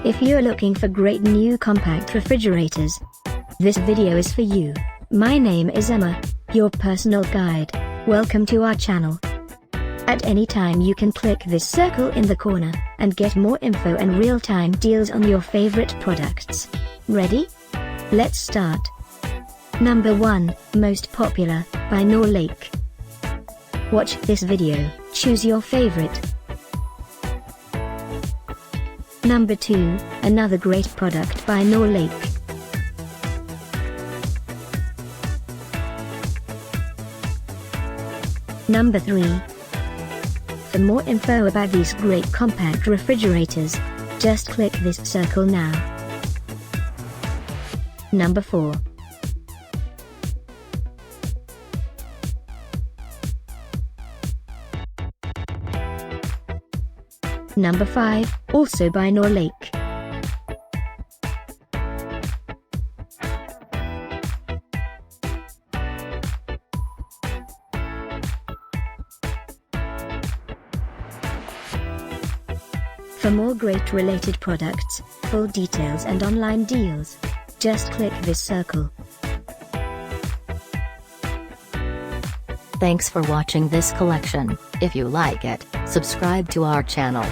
If you're looking for great new compact refrigerators, this video is for you. My name is Emma, your personal guide. Welcome to our channel. At any time you can click this circle in the corner, and get more info and real-time deals on your favorite products. Ready? Let's start. Number 1, Most Popular, by Norlake. Watch this video, choose your favorite. Number 2, another great product by Norlake. Number 3. For more info about these great compact refrigerators, just click this circle now. Number 4. Number 5, also by Norlake. For more great related products, full details and online deals, just click this circle. Thanks for watching this collection. If you like it, subscribe to our channel.